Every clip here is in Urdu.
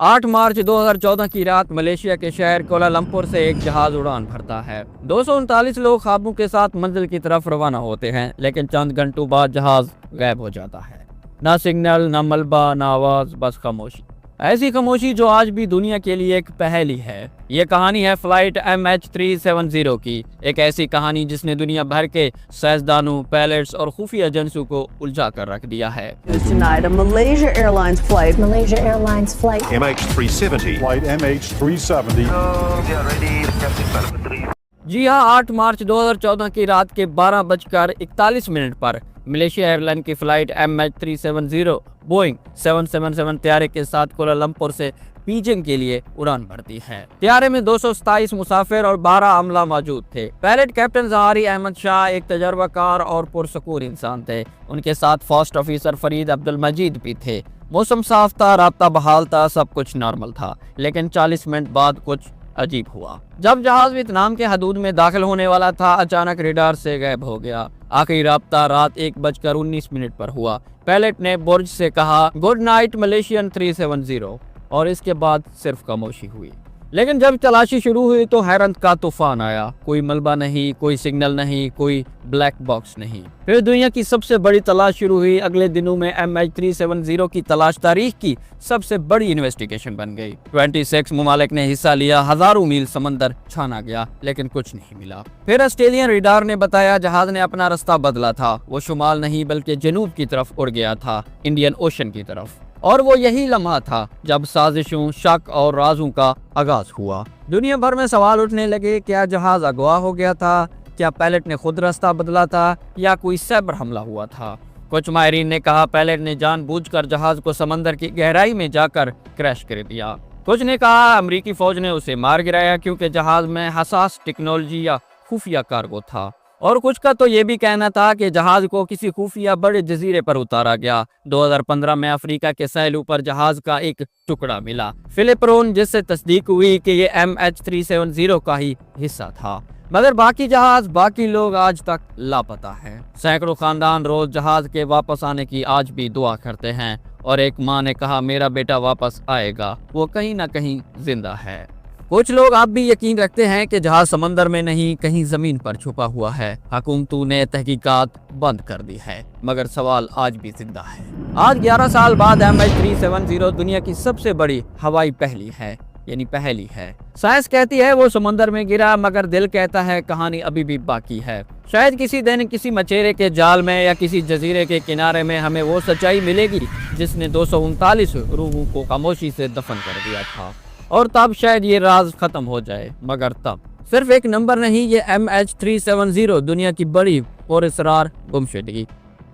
8 مارچ 2014 کی رات ملیشیا کے شہر کوالالمپور سے ایک جہاز اڑان بھرتا ہے۔ 239 لوگ خوابوں کے ساتھ منزل کی طرف روانہ ہوتے ہیں، لیکن چند گھنٹوں بعد جہاز غائب ہو جاتا ہے۔ نہ سگنل، نہ ملبہ، نہ آواز، بس خاموشی۔ ایسی خاموشی جو آج بھی دنیا کے لیے ایک پہیلی ہے۔ یہ کہانی ہے فلائٹ MH370 کی، ایک ایسی کہانی جس نے دنیا بھر کے سائنسدانوں، پائلٹس اور خفیہ ایجنسیوں کو الجھا کر رکھ دیا ہے۔ Tonight, a Malaysia Airlines flight. Malaysia Airlines flight MH370. Flight MH370. جی ہاں، 8 مارچ 2014 کی رات کے 12:41 پر ملیشیا ایئر لائن کی فلائٹ MH370 بوئنگ 777 طیارے کے ساتھ کوالالمپور سے بیجنگ کے لیے اڑان بھرتی ہے۔ طیارے میں 227 مسافر اور 12 عملہ موجود تھے۔ پائلٹ کیپٹن زہاری احمد شاہ ایک تجربہ کار اور پرسکون انسان تھے۔ ان کے ساتھ فرسٹ آفیسر فرید عبدالمجید بھی تھے۔ موسم صاف تھا، رابطہ بحال تھا، سب کچھ نارمل تھا، لیکن 40 منٹ بعد کچھ عجیب ہوا۔ جب جہاز ویتنام کے حدود میں داخل ہونے والا تھا، اچانک ریڈار سے غائب ہو گیا۔ آخری رابطہ رات 1:19 پر ہوا۔ پائلٹ نے برج سے کہا گڈ نائٹ ملیشین 370 اور اس کے بعد صرف خاموشی ہوئی۔ لیکن جب تلاشی شروع ہوئی تو حیرت کا طوفان آیا۔ کوئی ملبہ نہیں، کوئی سگنل نہیں، کوئی بلیک باکس نہیں۔ پھر دنیا کی سب سے بڑی تلاش شروع ہوئی۔ اگلے دنوں میں MH370 کی تلاش تاریخ کی سب سے بڑی انویسٹیگیشن بن گئی۔ 26 ممالک نے حصہ لیا، ہزاروں میل سمندر چھانا گیا، لیکن کچھ نہیں ملا۔ پھر آسٹریلین ریڈار نے بتایا جہاز نے اپنا راستہ بدلا تھا۔ وہ شمال نہیں بلکہ جنوب کی طرف اڑ گیا تھا، انڈین اوشن کی طرف۔ اور وہ یہی لمحہ تھا جب سازشوں، شک اور رازوں کا آغاز ہوا۔ دنیا بھر میں سوال اٹھنے لگے، کیا جہاز اغوا ہو گیا تھا؟ کیا پائلٹ نے خود راستہ بدلا تھا یا کوئی سائبر حملہ ہوا تھا؟ کچھ ماہرین نے کہا پائلٹ نے جان بوجھ کر جہاز کو سمندر کی گہرائی میں جا کر کریش کر دیا۔ کچھ نے کہا امریکی فوج نے اسے مار گرایا کیونکہ جہاز میں حساس ٹیکنالوجی یا خفیہ کارگو تھا۔ اور کچھ کا تو یہ بھی کہنا تھا کہ جہاز کو کسی خفیہ بڑے جزیرے پر اتارا گیا۔ 2015 میں افریقہ کے ساحلوں پر جہاز کا ایک ٹکڑا ملا، فلپرون، جس سے تصدیق ہوئی کہ یہ MH370 کا ہی حصہ تھا۔ مگر باقی جہاز، باقی لوگ آج تک لاپتہ ہیں۔ سینکڑوں خاندان روز جہاز کے واپس آنے کی آج بھی دعا کرتے ہیں، اور ایک ماں نے کہا میرا بیٹا واپس آئے گا، وہ کہیں نہ کہیں زندہ ہے۔ کچھ لوگ اب بھی یقین رکھتے ہیں کہ جہاز سمندر میں نہیں، کہیں زمین پر چھپا ہوا ہے۔ حکومتوں نے تحقیقات بند کر دی ہے، مگر سوال آج بھی زندہ ہے۔ آج 11 سال بعد MH370 دنیا کی سب سے بڑی ہوائی پہیلی ہے۔ سائنس کہتی ہے وہ سمندر میں گرا، مگر دل کہتا ہے کہانی ابھی بھی باقی ہے۔ شاید کسی دن کسی مچھیرے کے جال میں یا کسی جزیرے کے کنارے میں ہمیں وہ سچائی ملے گی جس نے 239 روحوں کو خاموشی سے دفن کر دیا تھا، اور تب شاید یہ راز ختم ہو جائے۔ مگر تب صرف ایک نمبر نہیں، یہ MH370 دنیا کی بڑی پراسرار گمشدگی۔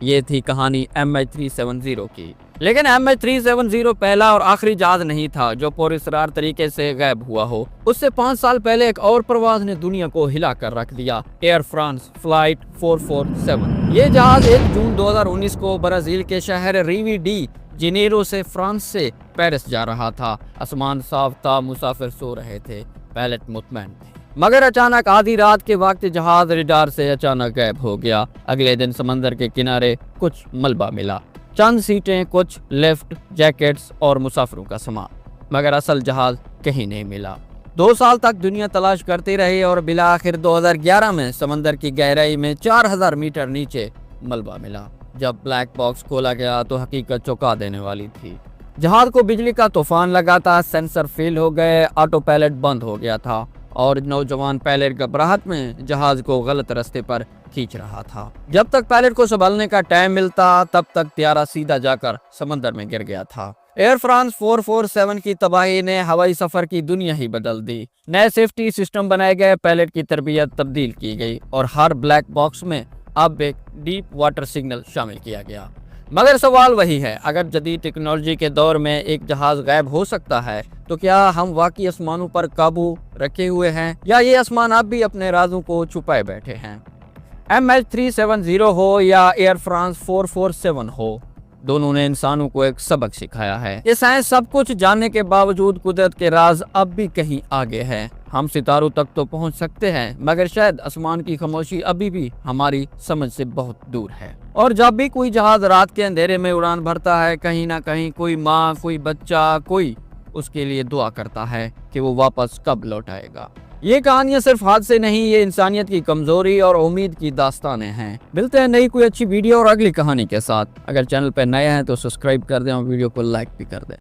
یہ تھی کہانی MH370 کی۔ لیکن MH370 پہلا اور آخری جہاز نہیں تھا جو پراسرار طریقے سے غائب ہوا ہو۔ اس سے 5 سال پہلے ایک اور پرواز نے دنیا کو ہلا کر رکھ دیا، ایئر فرانس فلائٹ 447۔ یہ جہاز 1 جون 2019 کو برازیل کے شہر ریو ڈی جنیرو سے فرانس سے پیرس جا رہا تھا۔ آسمان صاف تھا، مسافر سو رہے تھے، پائلٹ مطمئن تھے۔ مگر اچانک آدھی رات کے وقت جہاز ریڈار سے اچانک غائب ہو گیا۔ اگلے دن سمندر کے کنارے کچھ ملبہ ملا، چند سیٹیں، کچھ لفٹ جیکٹس اور مسافروں کا سامان، مگر اصل جہاز کہیں نہیں ملا۔ 2 سال تک دنیا تلاش کرتی رہی اور بالآخر 2011 میں سمندر کی گہرائی میں 4000 میٹر نیچے ملبہ ملا۔ جب بلیک باکس کھولا گیا تو حقیقت چونکا دینے والی تھی۔ جہاز کو بجلی کا طوفان لگا تھا، سینسر فیل ہو گئے، آٹو پائلٹ بند ہو گیا تھا، اور نوجوان پائلٹ گھبراہٹ میں جہاز کو غلط راستے پر کھینچ رہا تھا۔ جب تک پائلٹ کو سنبھلنے کا ٹائم ملتا تب تک طیارہ سیدھا جا کر سمندر میں گر گیا تھا۔ ایئر فرانس 447 کی تباہی نے ہوائی سفر کی دنیا ہی بدل دی۔ نئے سیفٹی سسٹم بنائے گئے، پائلٹ کی تربیت تبدیل کی گئی، اور ہر بلیک باکس میں اب ایک ڈیپ واٹر سگنل شامل کیا گیا۔ مگر سوال وہی ہے، اگر جدید ٹیکنالوجی کے دور میں ایک جہاز غائب ہو سکتا ہے تو کیا ہم واقعی آسمانوں پر قابو رکھے ہوئے ہیں، یا یہ آسمان اب بھی اپنے رازوں کو چھپائے بیٹھے ہیں؟ MH370 ہو یا ایئر فرانس 447 ہو، دونوں نے انسانوں کو ایک سبق سکھایا ہے۔ یہ سائنس سب کچھ جاننے کے باوجود قدرت کے راز اب بھی کہیں آگے ہے۔ ہم ستاروں تک تو پہنچ سکتے ہیں، مگر شاید آسمان کی خاموشی ابھی بھی ہماری سمجھ سے بہت دور ہے۔ اور جب بھی کوئی جہاز رات کے اندھیرے میں اڑان بھرتا ہے، کہیں نہ کہیں کوئی ماں، کوئی بچہ، کوئی اس کے لیے دعا کرتا ہے کہ وہ واپس کب لوٹ آئے گا۔ یہ کہانیاں صرف حادثے نہیں، یہ انسانیت کی کمزوری اور امید کی داستانیں ہیں۔ ملتے ہیں نئی کوئی اچھی ویڈیو اور اگلی کہانی کے ساتھ۔ اگر چینل پہ نئے ہیں تو سبسکرائب کر دیں اور ویڈیو کو لائک بھی کر دیں۔